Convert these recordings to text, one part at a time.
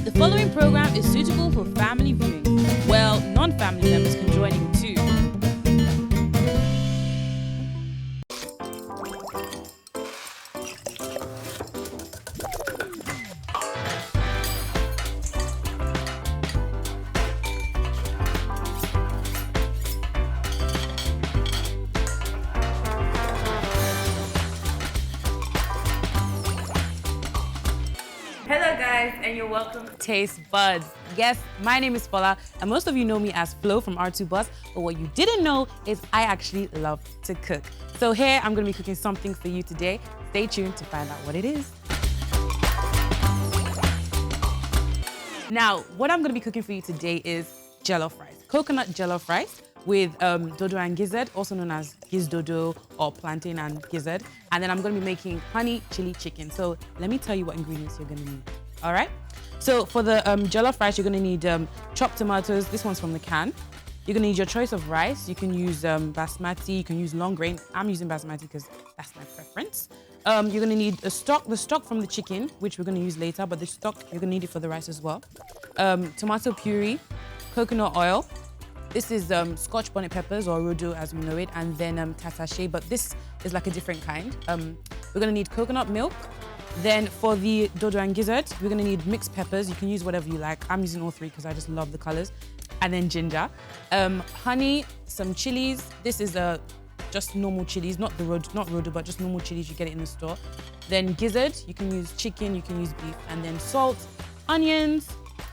The following program is suitable for family viewing. Well, non-family members can join in too. Hello guys, and you're welcome to Taste Buds. Yes, my name is Fola, and most of you know me as Flo from R2 Bus, but what you didn't know is I actually love to cook. So here, I'm gonna be cooking something for you today. Stay tuned to find out what it is. Now, what I'm gonna be cooking for you today is jollof rice, coconut jollof rice with dodo and gizzard, also known as Gizdodo or plantain and gizzard. And then I'm gonna be making honey chili chicken. So let me tell you what ingredients you're gonna need, all right? So for the jollof rice, you're gonna need chopped tomatoes. This one's from the can. You're gonna need your choice of rice. You can use basmati, you can use long grain. I'm using basmati because that's my preference. You're gonna need the stock from the chicken, which we're gonna use later, but the stock, you're gonna need it for the rice as well. Tomato puree, coconut oil. This is scotch bonnet peppers, or rodo as we know it, and then tatashe, but this is like a different kind. We're gonna need coconut milk. Then for the dodo and gizzard, we're gonna need mixed peppers. You can use whatever you like. I'm using all three because I just love the colors. And then ginger. Honey, some chilies. This is just normal chilies, not rodo, but just normal chilies. You get it in the store. Then gizzard, you can use chicken, you can use beef. And then salt, onions,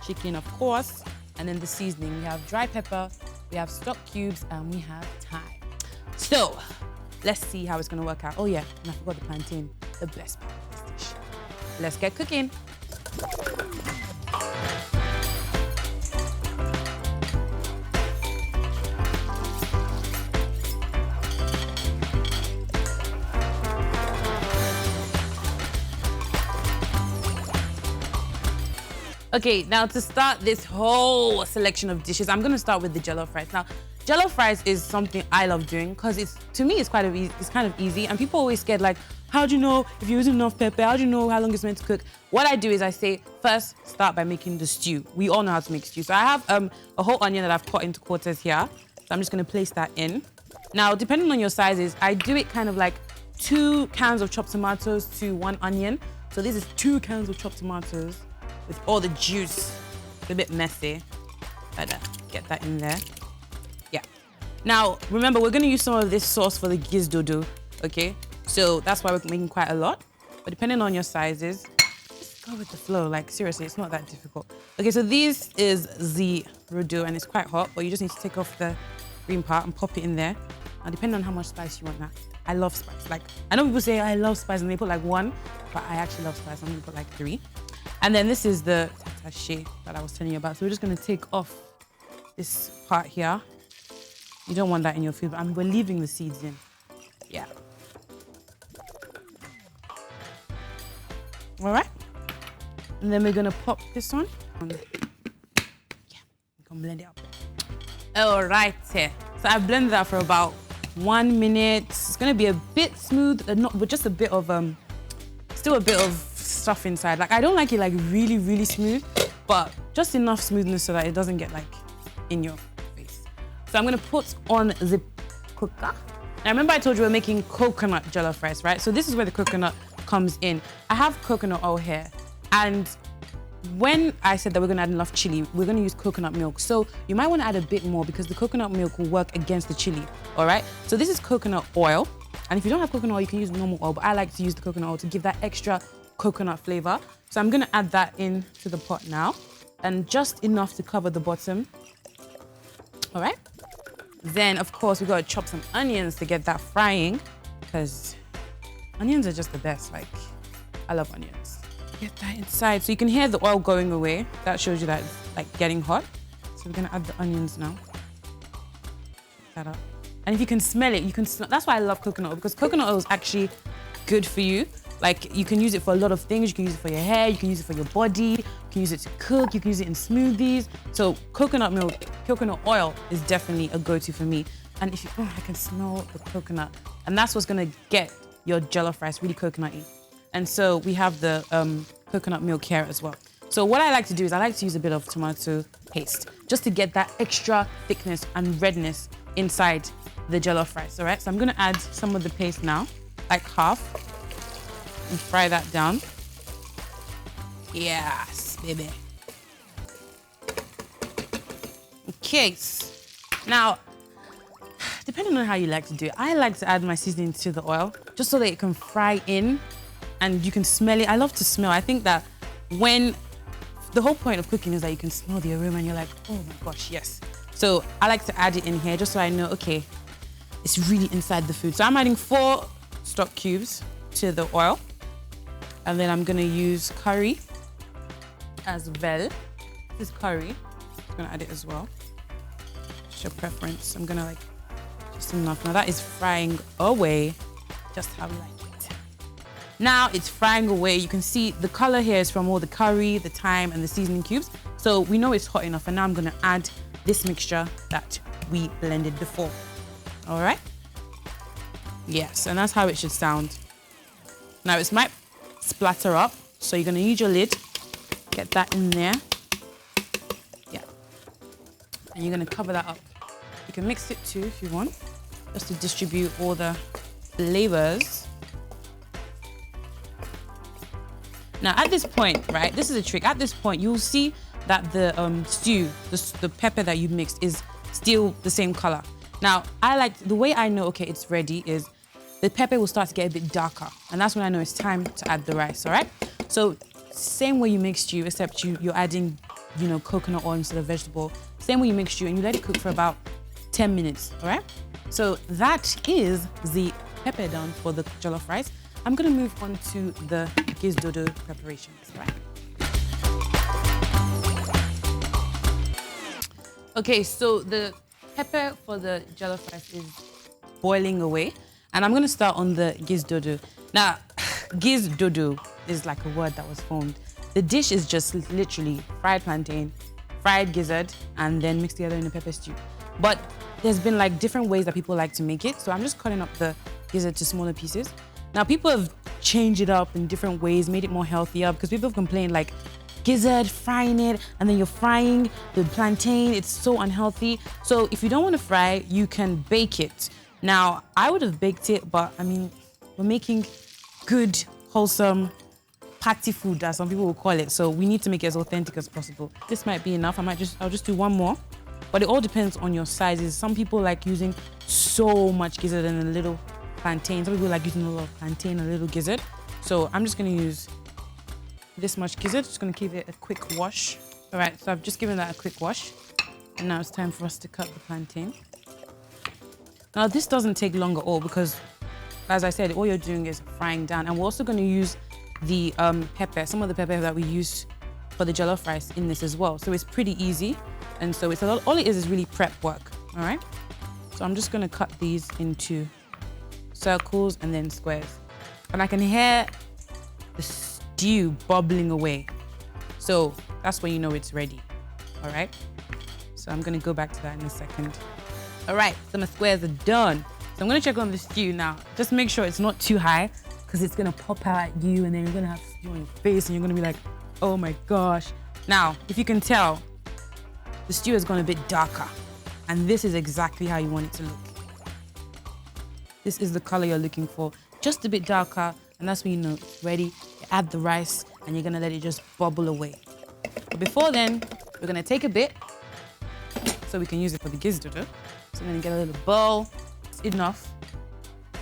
chicken of course. And then the seasoning, we have dry pepper, we have stock cubes, and we have thyme. So, let's see how it's gonna work out. Oh yeah, and I forgot the plantain, the best part of this dish. Let's get cooking. Okay, now to start this whole selection of dishes, I'm gonna start with the jollof rice. Now, jollof rice is something I love doing because to me, it's kind of easy. And people always scared like, how do you know if you're using enough pepper? How do you know how long it's meant to cook? What I do is I say, first, start by making the stew. We all know how to make stew. So I have a whole onion that I've cut into quarters here. So I'm just gonna place that in. Now, depending on your sizes, I do it kind of like 2 cans of chopped tomatoes to 1 onion. So this is 2 cans of chopped tomatoes with all the juice. It's a bit messy. Like that. Get that in there. Yeah. Now, remember, we're gonna use some of this sauce for the Gizdodo, okay? So that's why we're making quite a lot. But depending on your sizes, just go with the flow. Like, seriously, it's not that difficult. Okay, so this is the rodo, and it's quite hot, but you just need to take off the green part and pop it in there. Now, depending on how much spice you want that. I love spice. Like, I know people say I love spice and they put like 1, but I actually love spice. I'm gonna put like 3. And then this is the tatashe that I was telling you about. So we're just gonna take off this part here. You don't want that in your food, but we're leaving the seeds in. Yeah. All right. And then we're gonna pop this on. Yeah, you can blend it up. All right, so I've blended that for about 1 minute. It's gonna be a bit smooth, but just a bit of, still a bit of stuff inside. Like, I don't like it like really, really smooth, but just enough smoothness so that it doesn't get like in your face. So I'm gonna put on the cooker. Now remember I told you we're making coconut jollof rice, right? So this is where the coconut comes in. I have coconut oil here, and when I said that we're gonna add enough chili, we're gonna use coconut milk. So you might wanna add a bit more because the coconut milk will work against the chili, all right? So this is coconut oil. And if you don't have coconut oil, you can use normal oil, but I like to use the coconut oil to give that extra coconut flavor. So I'm gonna add that into the pot now, and just enough to cover the bottom. All right. Then of course we gotta chop some onions to get that frying, because onions are just the best. Like, I love onions. Get that inside. So you can hear the oil going away. That shows you that it's like getting hot. So we're gonna add the onions now. Check that up. And if you can smell it, that's why I love coconut oil, because coconut oil is actually good for you. Like, you can use it for a lot of things. You can use it for your hair, you can use it for your body, you can use it to cook, you can use it in smoothies. So coconut milk, coconut oil is definitely a go-to for me. And if you, I can smell the coconut. And that's what's gonna get your jollof rice really coconutty. And so we have the coconut milk here as well. So what I like to do is I like to use a bit of tomato paste just to get that extra thickness and redness inside the jollof rice, all right? So I'm gonna add some of the paste now, like half, and fry that down. Yes, baby. Okay, now, depending on how you like to do it, I like to add my seasoning to the oil just so that it can fry in and you can smell it. I love to smell. I think that when the whole point of cooking is that you can smell the aroma and you're like, oh my gosh, yes. So I like to add it in here just so I know, okay, it's really inside the food. So I'm adding 4 stock cubes to the oil. And then I'm gonna use curry as well. This is curry. I'm gonna add it as well. Just your preference. I'm gonna just enough. Now that is frying away just how we like it. Now it's frying away. You can see the color here is from all the curry, the thyme, and the seasoning cubes. So we know it's hot enough. And now I'm gonna add this mixture that we blended before. All right? Yes, and that's how it should sound. Now it might splatter up. So you're gonna use your lid, get that in there. Yeah. And you're gonna cover that up. You can mix it too if you want, just to distribute all the flavors. Now at this point, right, this is a trick. At this point, you'll see that the stew, the pepper that you mixed is still the same color. Now, the way I know, okay, it's ready is the pepper will start to get a bit darker. And that's when I know it's time to add the rice, all right? So same way you make stew, except you're adding, coconut oil instead of vegetable. Same way you make stew and you let it cook for about 10 minutes, all right? So that is the pepper done for the jollof rice. I'm gonna move on to the Gizdodo preparations, right? Okay, so the pepper for the jollof rice is boiling away, and I'm gonna start on the Gizdodo. Now, Gizdodo is like a word that was formed. The dish is just literally fried plantain, fried gizzard, and then mixed together in a pepper stew. But there's been different ways that people like to make it, so I'm just cutting up the gizzard to smaller pieces. Now, people have changed it up in different ways, made it more healthier, because people have complained gizzard, frying it, and then you're frying the plantain. It's so unhealthy. So if you don't want to fry, you can bake it. Now, I would have baked it, but I mean, we're making good, wholesome party food, as some people will call it. So we need to make it as authentic as possible. This might be enough. I'll just do one more, but it all depends on your sizes. Some people like using so much gizzard and a little plantain. Some people like using a lot of plantain and a little gizzard. So I'm just gonna use this much gizzard. Just gonna give it a quick wash. All right, so I've just given that a quick wash. And now it's time for us to cut the plantain. Now this doesn't take long at all because, as I said, all you're doing is frying down. And we're also gonna use the pepper, some of the pepper that we use for the jollof rice in this as well. So it's pretty easy. And so all it is really prep work, all right? So I'm just gonna cut these into circles and then squares. And I can hear the stew bubbling away. So that's when you know it's ready, all right? So I'm gonna go back to that in a second. All right, so my squares are done. So I'm gonna check on the stew now. Just make sure it's not too high because it's gonna pop out at you and then you're gonna have stew on your face and you're gonna be like, oh my gosh. Now, if you can tell, the stew has gone a bit darker and this is exactly how you want it to look. This is the color you're looking for. Just a bit darker, and that's when you know it's ready. You add the rice, and you're gonna let it just bubble away. But before then, we're gonna take a bit, so we can use it for the Gizdodo. So I'm gonna get a little bowl. It's enough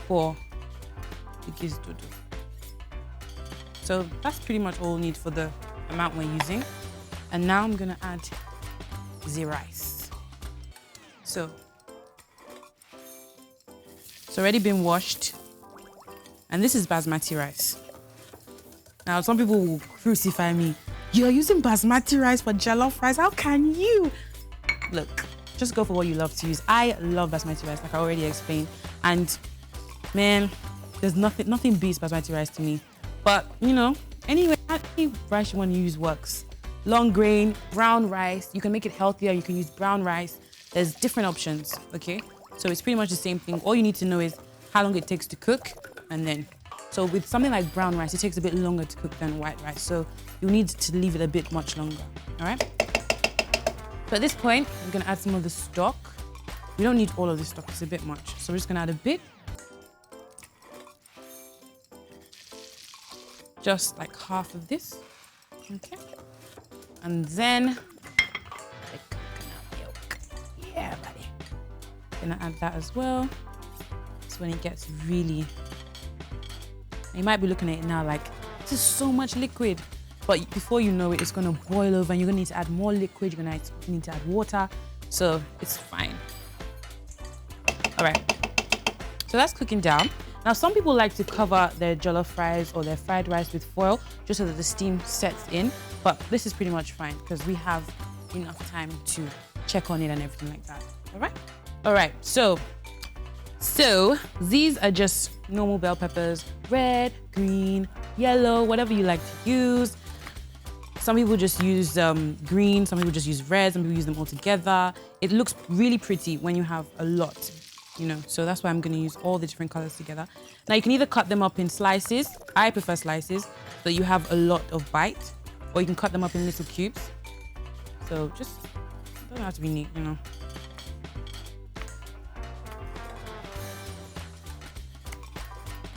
for the Gizdodo. So that's pretty much all we need for the amount we're using. And now I'm gonna add the rice. So it's already been washed. And this is basmati rice. Now, some people will crucify me. You're using basmati rice for jollof rice? How can you? Look, just go for what you love to use. I love basmati rice, like I already explained. And man, there's nothing beats basmati rice to me. But, anyway, any rice you want to use works. Long grain, brown rice. You can make it healthier. You can use brown rice. There's different options, okay? So it's pretty much the same thing. All you need to know is how long it takes to cook, and then So with something like brown rice, it takes a bit longer to cook than white rice. So you'll need to leave it a bit much longer, all right? So at this point, I'm gonna add some of the stock. We don't need all of this stock, it's a bit much. So we're just gonna add a bit. Just like half of this, okay? And then the coconut milk. Yeah, buddy. Gonna add that as well. It's when it gets really, you might be looking at it now like, this is so much liquid. But before you know it, it's gonna boil over and you're gonna need to add more liquid, you're gonna need to add water. So it's fine. All right, so that's cooking down. Now, some people like to cover their jollof rice or their fried rice with foil just so that the steam sets in. But this is pretty much fine because we have enough time to check on it and everything like that. All right? All right, so these are just normal bell peppers, red, green, yellow, whatever you like to use. Some people just use green, some people just use red, some people use them all together. It looks really pretty when you have a lot, you know, so that's why I'm gonna use all the different colors together. Now you can either cut them up in slices. I prefer slices, so you have a lot of bite, or you can cut them up in little cubes. So just, it doesn't have to be neat, you know.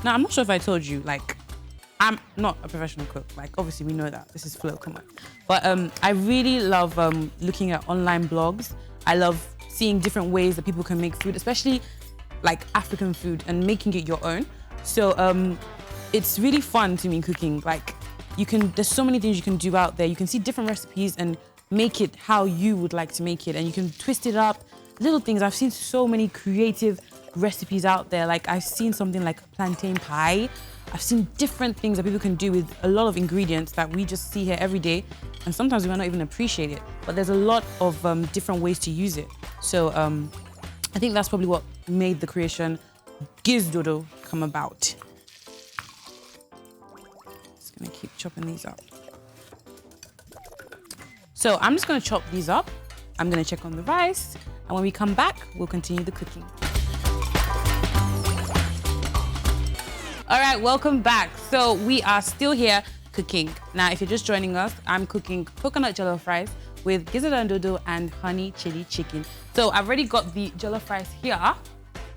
Now, I'm not sure if I told you, like, I'm not a professional cook. Like, obviously we know that. This is Flo, come on. But I really love looking at online blogs. I love seeing different ways that people can make food, especially like African food, and making it your own. So it's really fun to me cooking. Like, there's so many things you can do out there. You can see different recipes and make it how you would like to make it. And you can twist it up, little things. I've seen so many creative recipes out there. Like, I've seen something like plantain pie. I've seen different things that people can do with a lot of ingredients that we just see here every day. And sometimes we might not even appreciate it. But there's a lot of different ways to use it. So I think that's probably what made the creation Gizdodo come about. Just gonna keep chopping these up. So I'm just gonna chop these up. I'm gonna check on the rice. And when we come back, we'll continue the cooking. All right, welcome back. So we are still here cooking. Now, if you're just joining us, I'm cooking coconut jollof rice with Gizdodo and honey chili chicken. So I've already got the jollof rice here,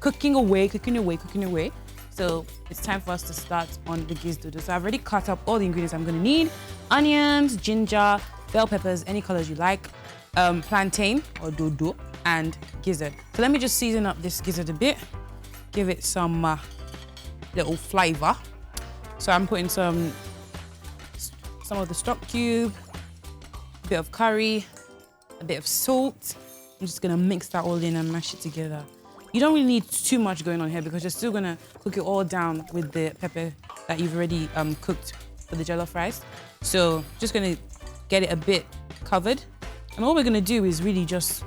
cooking away. So it's time for us to start on the Gizdodo. So I've already cut up all the ingredients I'm gonna need. Onions, ginger, bell peppers, any colors you like, plantain or dodo, and gizzard. So let me just season up this gizzard a bit, give it some little flavor. So I'm putting some of the stock cube, a bit of curry, a bit of salt. I'm just gonna mix that all in and mash it together. You don't really need too much going on here because you're still gonna cook it all down with the pepper that you've already cooked for the jollof rice. So just gonna get it a bit covered. And all we're gonna do is really just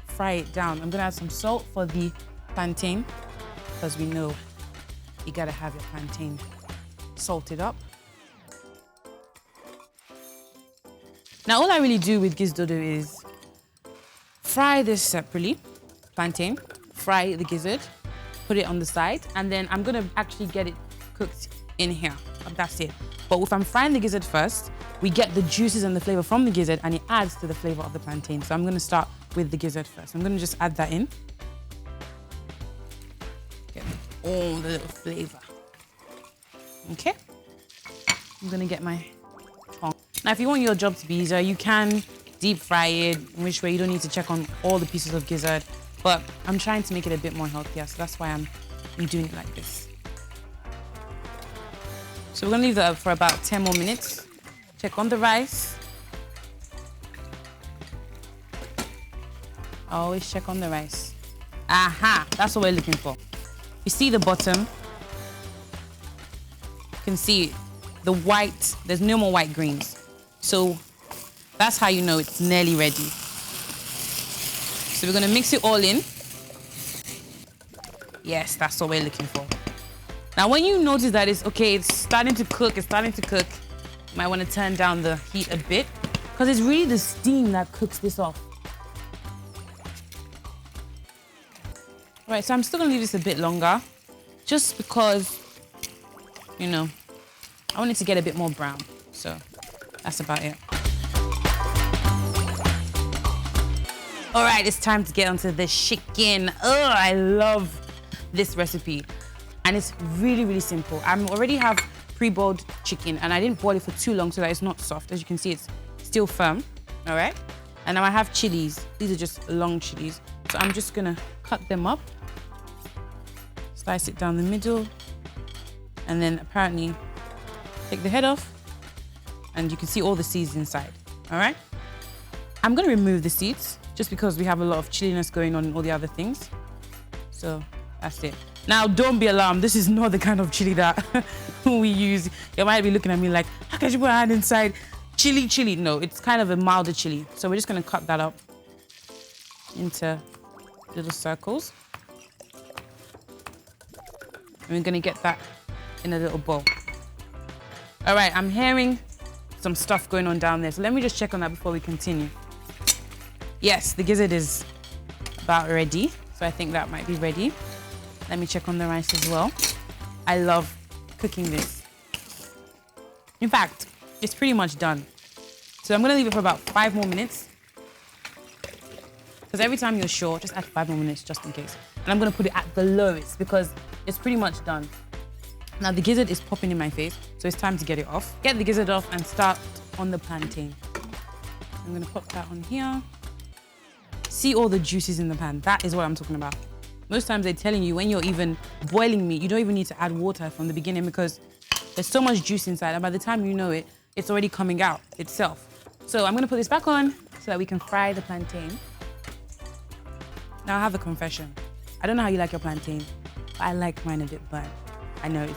fry it down. I'm gonna add some salt for the plantain because we know you gotta have your plantain salted up. Now, all I really do with Gizdodo is fry this separately, plantain, fry the gizzard, put it on the side, and then I'm gonna actually get it cooked in here. That's it. But if I'm frying the gizzard first, we get the juices and the flavor from the gizzard, and it adds to the flavor of the plantain. So I'm gonna start with the gizzard first. I'm gonna just add that in. Get all the little flavor. Okay. I'm gonna get my tongue. Now, if you want your job to be easier, you can deep fry it, in which way you don't need to check on all the pieces of gizzard. But I'm trying to make it a bit more healthier, so that's why I'm doing it like this. So we're gonna leave that up for about 10 more minutes. Check on the rice. Always check on the rice. Aha, that's what we're looking for. You see the bottom? You can see the white, there's no more white greens. So that's how you know it's nearly ready. So we're gonna mix it all in. Yes, that's what we're looking for. Now, when you notice that it's starting to cook, you might wanna turn down the heat a bit because it's really the steam that cooks this off. All right, so I'm still gonna leave this a bit longer just because you know, I want it to get a bit more brown. So that's about it. All right, it's time to get onto the chicken. Oh, I love this recipe. And it's really, really simple. I already have pre-boiled chicken and I didn't boil it for too long so that it's not soft. As you can see, it's still firm, all right? And now I have chilies. These are just long chilies. So I'm just gonna cut them up, slice it down the middle, and then apparently take the head off and you can see all the seeds inside, all right? I'm gonna remove the seeds just because we have a lot of chilliness going on in all the other things. So that's it. Now, don't be alarmed. This is not the kind of chili that we use. You might be looking at me like, how can you put a hand inside chili? No, it's kind of a milder chili. So we're just gonna cut that up into little circles. And we're gonna get that in a little bowl. All right, I'm hearing some stuff going on down there. So let me just check on that before we continue. Yes, the gizzard is about ready. So I think that might be ready. Let me check on the rice as well. I love cooking this. In fact, it's pretty much done. So I'm gonna leave it for about 5 more minutes. Because every time you're sure, just add 5 more minutes just in case. And I'm gonna put it at the lowest because it's pretty much done. Now the gizzard is popping in my face, so it's time to get it off. Get the gizzard off and start on the plantain. I'm gonna pop that on here. See all the juices in the pan. That is what I'm talking about. Most times they're telling you when you're even boiling meat, you don't even need to add water from the beginning because there's so much juice inside, and by the time you know it, it's already coming out itself. So I'm gonna put this back on so that we can fry the plantain. Now I have a confession. I don't know how you like your plantain, but I like mine a bit burnt. I know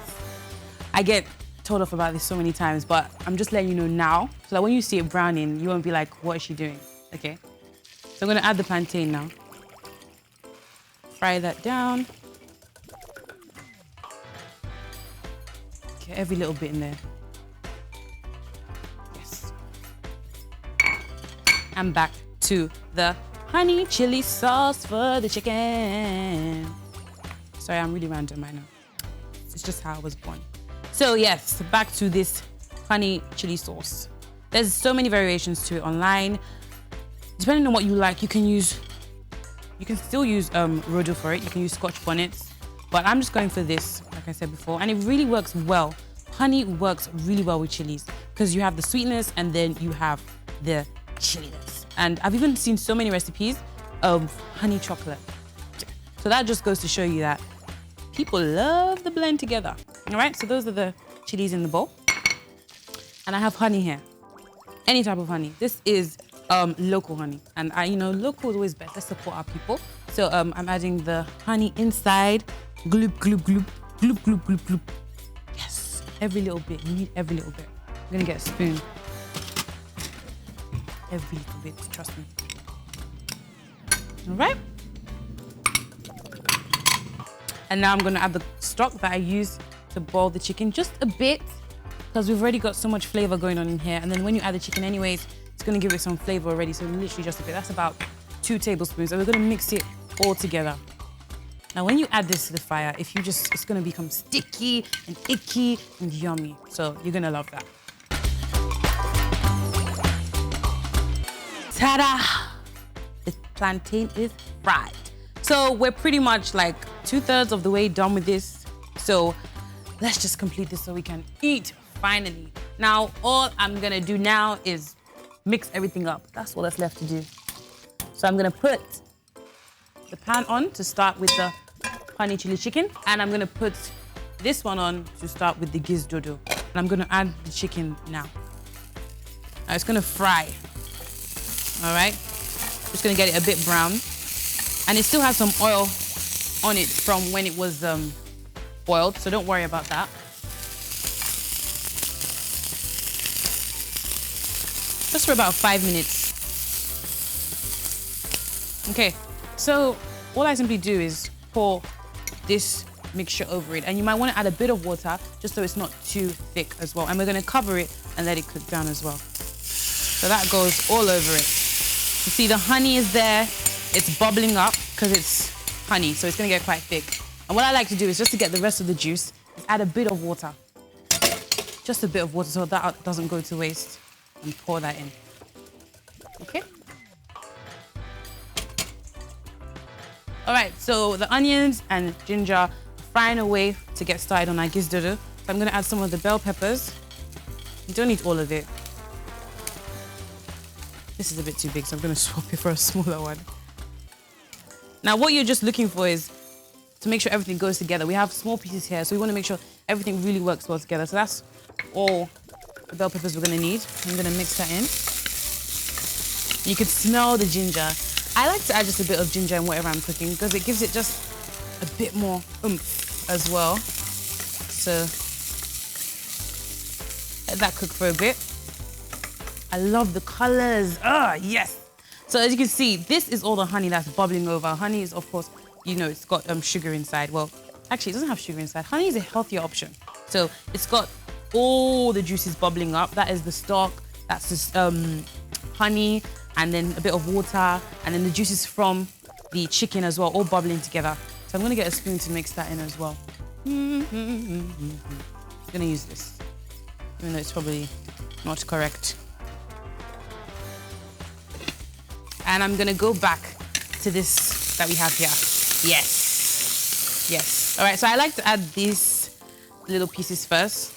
I get told off about this so many times, but I'm just letting you know now, so that when you see it browning, you won't be like, what is she doing? Okay? So I'm gonna add the plantain now. Fry that down. Get every little bit in there. Yes. And back to the honey chili sauce for the chicken. Sorry, I'm really random, I know. It's just how I was born. So yes, back to this honey chili sauce. There's so many variations to it online. Depending on what you like, you can still use Rodo for it. You can use scotch bonnets, but I'm just going for this, like I said before, and it really works well. Honey works really well with chilies because you have the sweetness and then you have the chilliness. And I've even seen so many recipes of honey chocolate. So that just goes to show you that people love the blend together. All right, so those are the chilies in the bowl. And I have honey here, any type of honey. This is local honey, and local is always best. Let's support our people. So I'm adding the honey inside. Gloop, gloop, gloop, gloop, gloop, gloop, gloop. Yes, every little bit. You need every little bit. I'm gonna get a spoon. Every little bit, trust me. All right. And now I'm gonna add the stock that I used to boil the chicken, just a bit, because we've already got so much flavor going on in here. And then when you add the chicken anyways, it's gonna give it some flavor already. So literally just a bit. That's about 2 tablespoons. And we're gonna mix it all together. Now, when you add this to the fire, it's gonna become sticky and icky and yummy. So you're gonna love that. Ta-da! The plantain is fried. So we're pretty much like 2/3 of the way done with this. So let's just complete this so we can eat finally. Now, all I'm gonna do now is mix everything up. That's all that's left to do. So I'm gonna put the pan on to start with the honey chili chicken, and I'm gonna put this one on to start with the gizdodo. And I'm gonna add the chicken now. Now it's gonna fry. All right, just gonna get it a bit brown, and it still has some oil on it from when it was boiled, so don't worry about that. Just for about 5 minutes. Okay, so all I simply do is pour this mixture over it, and you might want to add a bit of water just so it's not too thick as well. And we're gonna cover it and let it cook down as well. So that goes all over it. You see the honey is there, it's bubbling up because it's honey, so it's gonna get quite thick. And what I like to do is just to get the rest of the juice, is add a bit of water. just a bit of water so that doesn't go to waste, and pour that in. Okay? All right, so the onions and ginger are frying away to get started on our gizdodo. So I'm gonna add some of the bell peppers. You don't need all of it. This is a bit too big, so I'm gonna swap it for a smaller one. Now, what you're just looking for is to make sure everything goes together. We have small pieces here, so we wanna make sure everything really works well together. So that's all the bell peppers we're gonna need. I'm gonna mix that in. You can smell the ginger. I like to add just a bit of ginger in whatever I'm cooking because it gives it just a bit more oomph as well. So let that cook for a bit. I love the colors. Ah, yes. So as you can see, this is all the honey that's bubbling over. Honey is, of course, you know, it's got sugar inside. Well, actually, it doesn't have sugar inside. Honey is a healthier option. So it's got all the juices bubbling up. That is the stock. That's just honey, and then a bit of water, and then the juices from the chicken as well, all bubbling together. So I'm gonna get a spoon to mix that in as well. I'm gonna use this, even though it's probably not correct. And I'm gonna go back to this that we have here. Yes, yes. All right, so I like to add these little pieces first.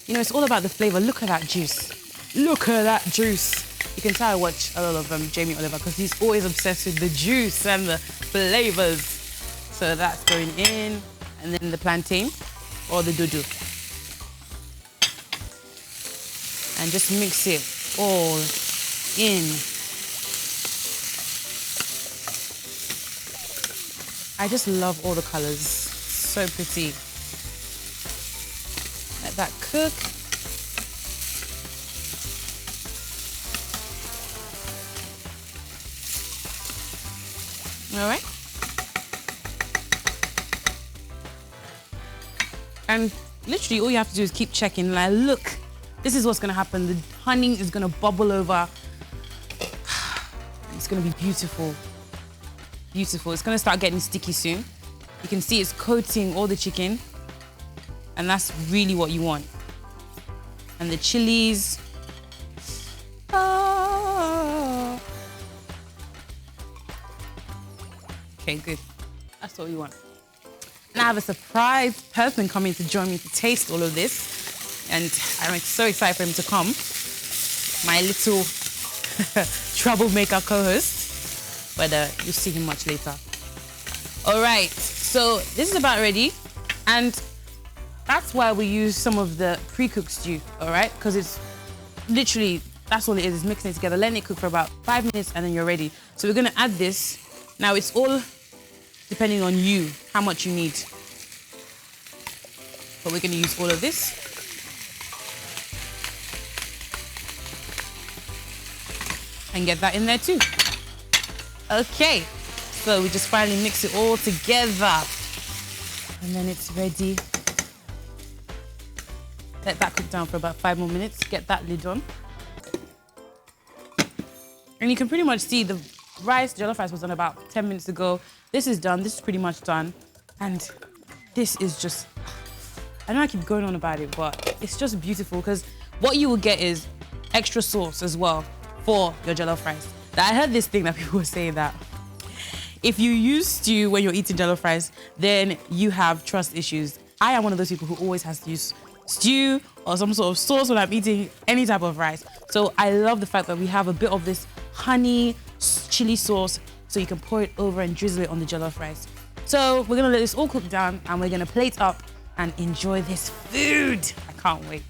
You know, it's all about the flavor. Look at that juice. Look at that juice. You can tell I watch a lot of Jamie Oliver because he's always obsessed with the juice and the flavors. So that's going in, and then the plantain or the dodo. And just mix it all in. I just love all the colors. So pretty. Let that cook. All right. And literally all you have to do is keep checking. Like, look, this is what's gonna happen. The honey is gonna bubble over. It's gonna be beautiful. Beautiful. It's gonna start getting sticky soon. You can see it's coating all the chicken. And that's really what you want. And the chilies. Ah. Okay, good. That's what we want. And I have a surprise person coming to join me to taste all of this. And I'm so excited for him to come. My little troublemaker co-host. But you'll see him much later. All right, so this is about ready. And that's why we use some of the pre-cooked stew, all right? Because it's literally, that's all it is mixing it together, letting it cook for about 5 minutes, and then you're ready. So we're gonna add this. Now it's all depending on you, how much you need. But we're gonna use all of this. And get that in there too. Okay, so we just finally mix it all together. And then it's ready. Let that cook down for about 5 more minutes. Get that lid on. And you can pretty much see the rice, jollof rice was done about 10 minutes ago. This is done, this is pretty much done. And this is just, I know I keep going on about it, but it's just beautiful because what you will get is extra sauce as well for your jollof rice. Now, I heard this thing that people were saying that if you use stew when you're eating jollof rice, then you have trust issues. I am one of those people who always has to use stew or some sort of sauce when I'm eating any type of rice. So I love the fact that we have a bit of this honey chili sauce so you can pour it over and drizzle it on the jollof rice. So we're gonna let this all cook down and we're gonna plate up and enjoy this food. I can't wait.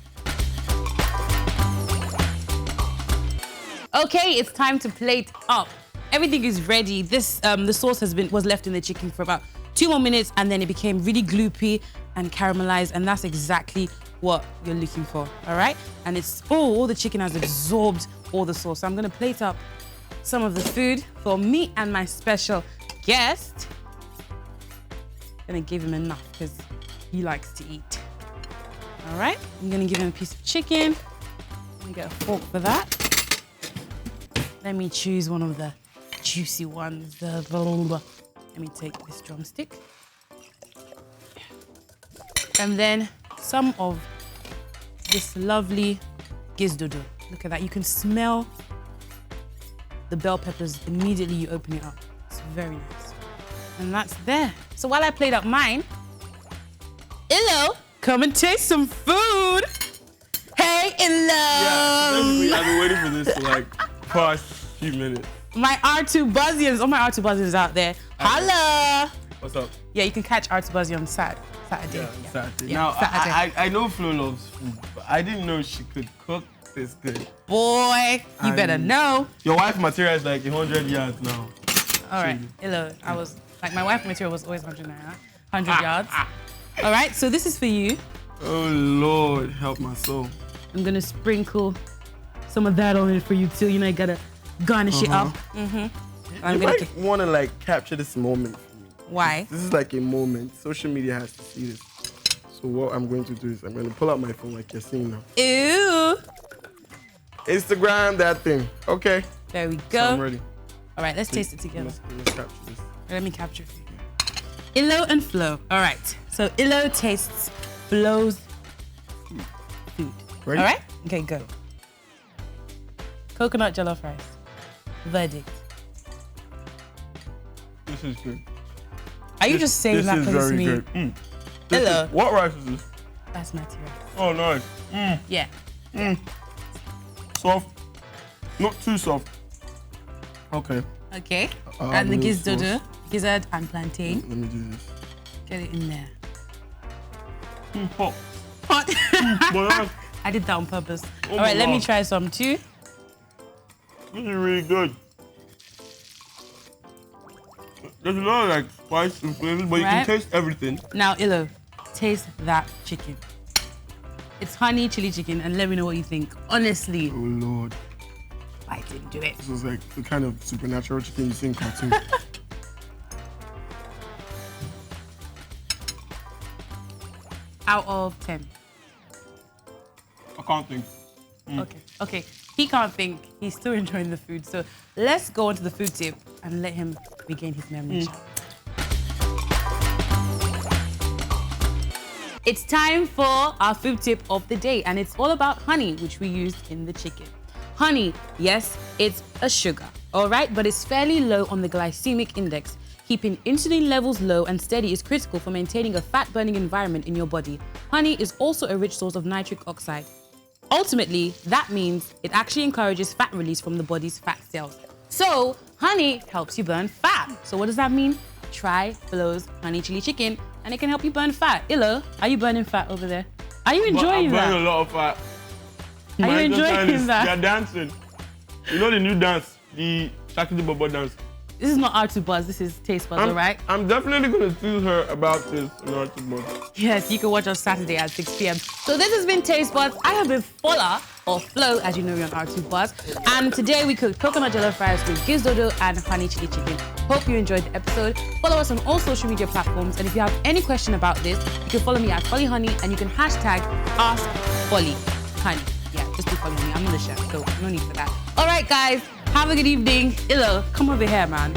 Okay, it's time to plate up. Everything is ready. This the sauce was left in the chicken for about 2 more minutes and then it became really gloopy and caramelized, and that's exactly what you're looking for, all right? And it's, all the chicken has absorbed all the sauce. So I'm gonna plate up some of the food for me and my special guest. I'm gonna give him enough because he likes to eat. All right, I'm gonna give him a piece of chicken. Let me get a fork for that. Let me choose one of the juicy ones. Let me take this drumstick. And then some of this lovely Gizdodo. Look at that. You can smell the bell peppers immediately you open it up. It's very nice. And that's there. So while I played up mine, Illo, come and taste some food. Hey, Illo. Yeah, basically, I've been waiting for this for like past few minutes. My R2 Buzzians, all my R2 Buzzians out there. Holla. What's up? Yeah, you can catch R2 Buzzy on Saturday. Yeah, Saturday. Yeah, Now, Saturday. I know Flo loves food, but I didn't know she could cook this good. Boy, you better know. Your wife material is like 100 yards now. All right, Illo, I was, like my wife material was always 100 naira, 100 yards. All right, so this is for you. Oh Lord, help my soul. I'm gonna sprinkle some of that on it for you too. You know, you gotta garnish it up. You might want to like capture this moment for me. Why? This is like a moment. Social media has to see this. So what I'm going to do is I'm going to pull out my phone like you're seeing now. Ew. Instagram that thing. Okay. There we So go. I'm ready. All right, let's taste it together. Let's capture this. Let me capture it for you. Illo and Flo. All right. So Illo tastes Flo's food. Ready? All right? Okay, go. Coconut Jollof Rice. Verdict. This is good. Are you just saying that because it's me? Good. Illo. What rice is this? Basmati rice. Oh, nice. Yeah. Soft. Not too soft. Okay. Okay. And the little Gizdodo, gizzard and plantain. Let me do this. Get it in there. Hot. Hot. But I did that on purpose. Oh All right, my let me God. try some too. this is really good. There's a lot of like spice and flavors, but you can Right. taste everything. Now, Illo, taste that chicken. It's honey chili chicken, and let me know what you think. Honestly, Oh Lord. I didn't do it. This is like the kind of supernatural chicken you see in cartoons. Out of 10. I can't think. Okay. He can't think. He's still enjoying the food. So let's go on to the food tip and let him regain his memory. It's time for our food tip of the day, and it's all about honey, which we used in the chicken. Honey, yes, it's a sugar, all right, but it's fairly low on the glycemic index. Keeping insulin levels low and steady is critical for maintaining a fat-burning environment in your body. Honey is also a rich source of nitric oxide. Ultimately, that means it actually encourages fat release from the body's fat cells. So, honey helps you burn fat. So what does that mean? Try Flo's Honey Chili Chicken, and it can help you burn fat. Illo, are you burning fat over there? Are you enjoying I'm that? burning a lot of fat. Are you enjoying that? They're dancing. You know the new dance, the Shakti Bobo dance. This is not R2 Buzz, this is Taste Buzz, all right? I'm definitely going to tell her about this in R2 Buzz. Yes, you can watch us Saturday at 6 p.m. So this has been Taste Buds. I have been Fola, or Flo, as you know, we're on R2 Buzz. And today we cooked coconut jollof rice with Gizdodo and honey chili chicken. Hope you enjoyed the episode. Follow us on all social media platforms. And if you have any question about this, you can follow me at Folly Honey, and you can hashtag Ask Folly Honey. Yeah, just do Folly Honey. I'm not a chef, so no need for that. All right, guys, have a good evening. Illo, come over here, man.